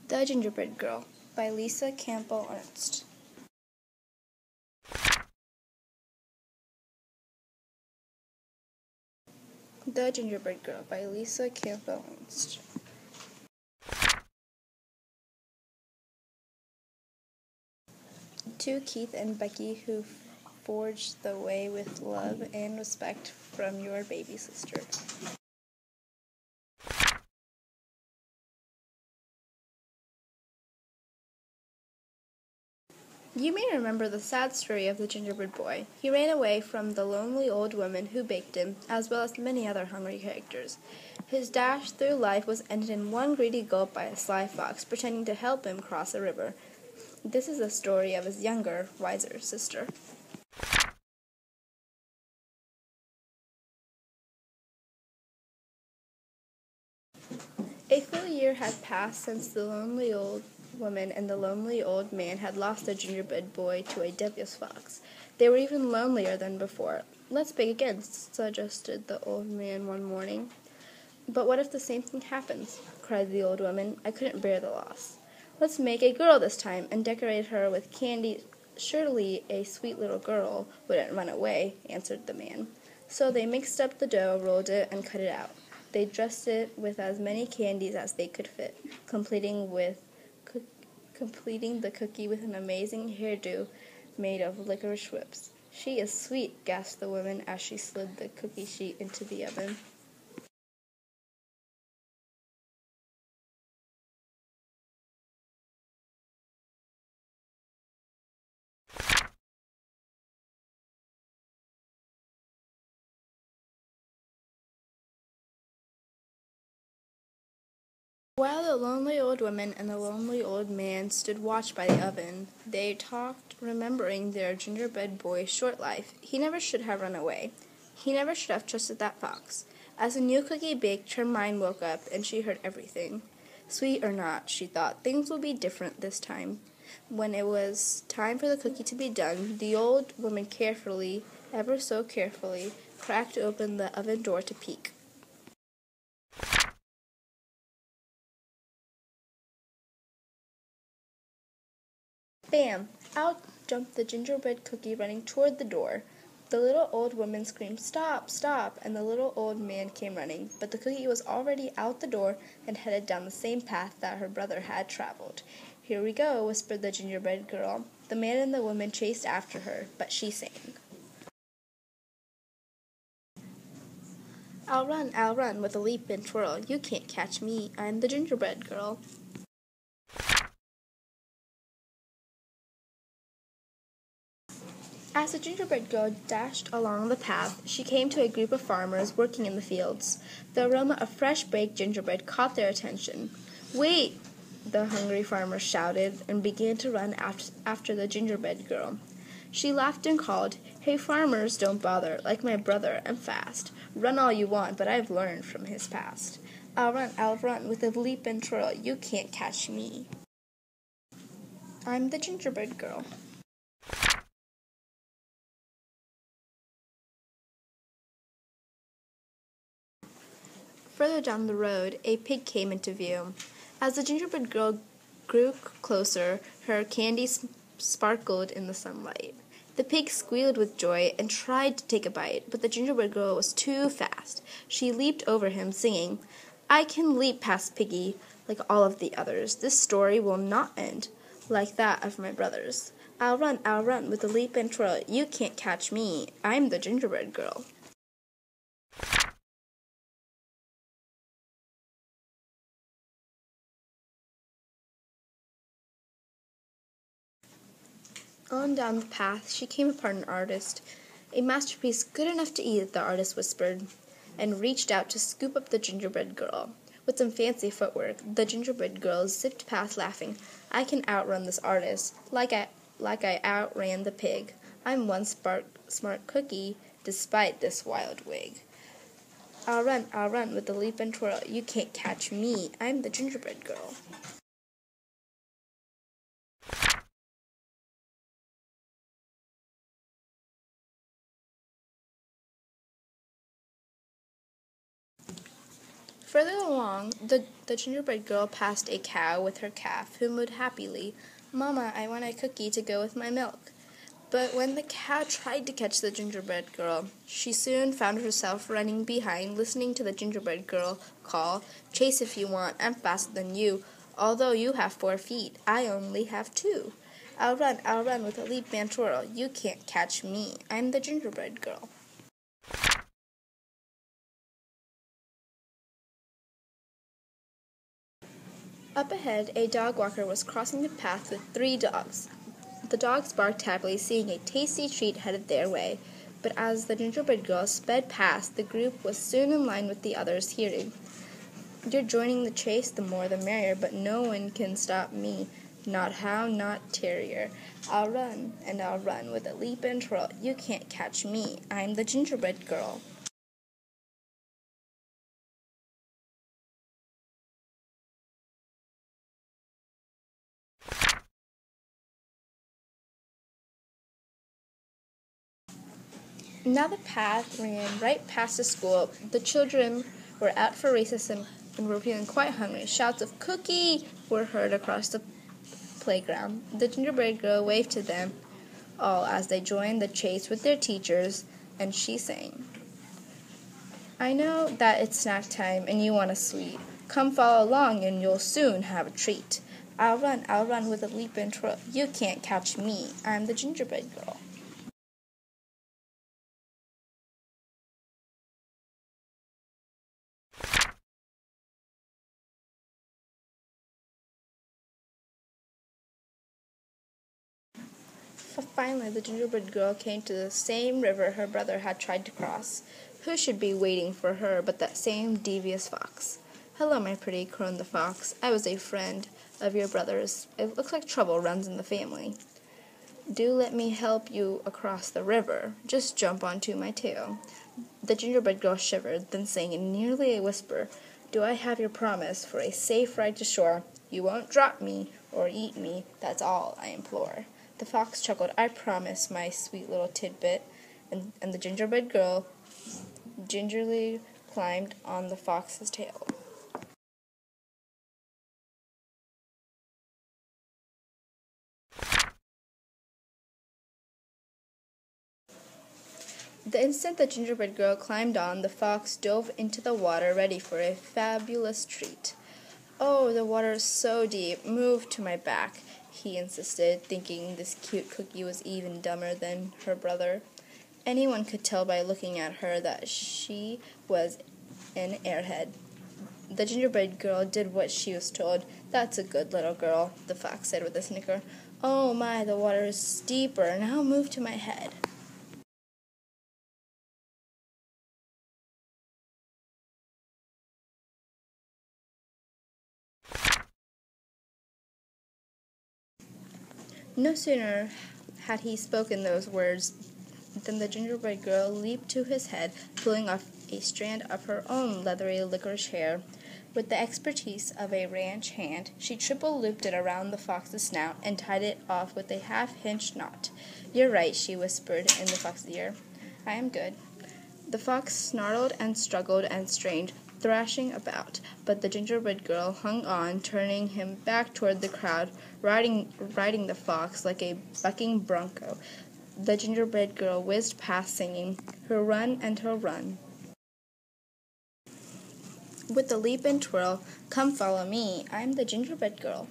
The Gingerbread Girl by Lisa Campbell Ernst. The Gingerbread Girl by Lisa Campbell Ernst. To Keith and Becky, who forged the way with love and respect from your baby sister. You may remember the sad story of the gingerbread boy. He ran away from the lonely old woman who baked him, as well as many other hungry characters. His dash through life was ended in one greedy gulp by a sly fox pretending to help him cross a river. This is the story of his younger, wiser sister. A full year had passed since the lonely old woman and the lonely old man had lost their gingerbread boy to a devious fox. They were even lonelier than before. "Let's bake again," suggested the old man one morning. "But what if the same thing happens?" cried the old woman. "I couldn't bear the loss." "Let's make a girl this time and decorate her with candy. Surely a sweet little girl wouldn't run away," answered the man. So they mixed up the dough, rolled it, and cut it out. They dressed it with as many candies as they could fit, completing the cookie with an amazing hairdo made of licorice whips. "She is sweet," gasped the woman as she slid the cookie sheet into the oven. While the lonely old woman and the lonely old man stood watch by the oven, they talked, remembering their gingerbread boy's short life. He never should have run away. He never should have trusted that fox. As the new cookie baked, her mind woke up, and she heard everything. Sweet or not, she thought, things will be different this time. When it was time for the cookie to be done, the old woman carefully, ever so carefully, cracked open the oven door to peek. Bam! Out jumped the gingerbread cookie running toward the door. The little old woman screamed, "Stop, stop," and the little old man came running, but the cookie was already out the door and headed down the same path that her brother had traveled. "Here we go," whispered the gingerbread girl. The man and the woman chased after her, but she sang. I'll run with a leap and twirl. You can't catch me, I'm the gingerbread girl." As the gingerbread girl dashed along the path, she came to a group of farmers working in the fields. The aroma of fresh baked gingerbread caught their attention. "Wait!" the hungry farmers shouted and began to run after the gingerbread girl. She laughed and called, "Hey farmers, don't bother. Like my brother, I'm fast. Run all you want, but I've learned from his past. I'll run with a leap and twirl. You can't catch me. I'm the gingerbread girl." Further down the road, a pig came into view. As the gingerbread girl grew closer, her candy sparkled in the sunlight. The pig squealed with joy and tried to take a bite, but the gingerbread girl was too fast. She leaped over him, singing, "I can leap past Piggy like all of the others. This story will not end like that of my brothers. I'll run with a leap and twirl. You can't catch me. I'm the gingerbread girl." On down the path, she came upon an artist. "A masterpiece good enough to eat," the artist whispered, and reached out to scoop up the gingerbread girl. With some fancy footwork, the gingerbread girl zipped past laughing. "I can outrun this artist, like I outran the pig. I'm one smart cookie, despite this wild wig. I'll run with a leap and twirl. You can't catch me. I'm the gingerbread girl." Further along, the gingerbread girl passed a cow with her calf, who mooed happily, "Mama, I want a cookie to go with my milk." But when the cow tried to catch the gingerbread girl, she soon found herself running behind, listening to the gingerbread girl call, "Chase if you want, I'm faster than you. Although you have 4 feet, I only have 2. I'll run with a leap and twirl. You can't catch me. I'm the gingerbread girl." Up ahead, a dog walker was crossing the path with 3 dogs. The dogs barked happily, seeing a tasty treat headed their way. But as the gingerbread girl sped past, the group was soon in line with the others, hearing, "You're joining the chase, the more the merrier, but no one can stop me. Not hound, not terrier. I'll run, and I'll run with a leap and twirl. You can't catch me. I'm the gingerbread girl." Now the path ran right past the school. The children were out for recess and were feeling quite hungry. Shouts of "Cookie" were heard across the playground. The gingerbread girl waved to them all as they joined the chase with their teachers, and she sang, "I know that it's snack time and you want a sweet. Come follow along and you'll soon have a treat. I'll run with a leap and twirl. You can't catch me. I'm the gingerbread girl." Finally, the gingerbread girl came to the same river her brother had tried to cross. Who should be waiting for her but that same devious fox? "Hello, my pretty," crooned the fox. "I was a friend of your brother's. It looks like trouble runs in the family. Do let me help you across the river. Just jump onto my tail." The gingerbread girl shivered, then sang in nearly a whisper, "Do I have your promise for a safe ride to shore? You won't drop me or eat me, that's all I implore." The fox chuckled, "I promise, my sweet little tidbit," and the gingerbread girl gingerly climbed on the fox's tail. The instant the gingerbread girl climbed on, the fox dove into the water, ready for a fabulous treat. "Oh, the water is so deep. Move to my back," he insisted, thinking this cute cookie was even dumber than her brother. Anyone could tell by looking at her that she was an airhead. The gingerbread girl did what she was told. "That's a good little girl," the fox said with a snicker. "Oh my, the water is deeper. Now move to my head." No sooner had he spoken those words than the gingerbread girl leaped to his head, pulling off a strand of her own leathery licorice hair. With the expertise of a ranch hand, she triple-looped it around the fox's snout and tied it off with a half-hinged knot. "You're right," she whispered in the fox's ear. "I am good." The fox snarled and struggled and strained, thrashing about, but the gingerbread girl hung on, turning him back toward the crowd, riding the fox like a bucking bronco. The gingerbread girl whizzed past, singing, "Her run and her run." With a leap and twirl, "Come follow me, I'm the gingerbread girl."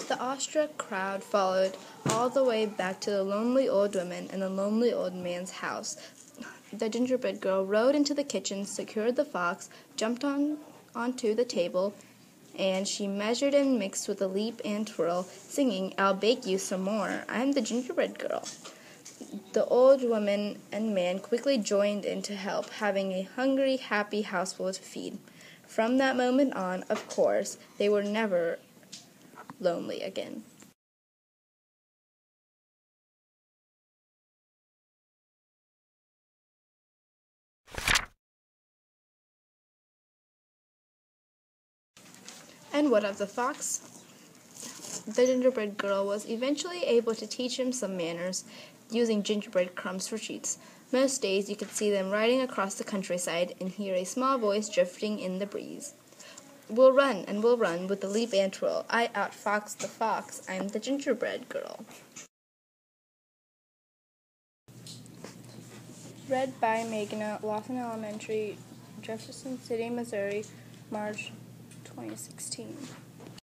The awestruck crowd followed all the way back to the lonely old woman and the lonely old man's house. The gingerbread girl rode into the kitchen, secured the fox, jumped onto the table, and she measured and mixed with a leap and twirl, singing, "I'll bake you some more. I'm the gingerbread girl." The old woman and man quickly joined in to help, having a hungry, happy houseful to feed. From that moment on, of course, they were never lonely again. And what of the fox? the gingerbread girl was eventually able to teach him some manners, using gingerbread crumbs for treats. Most days you could see them riding across the countryside and hear a small voice drifting in the breeze. We'll run and we'll run with the leap and twirl. I outfox the fox. I'm the gingerbread girl. Read by Meghana, Lawson Elementary, Jefferson City, Missouri, March 2016.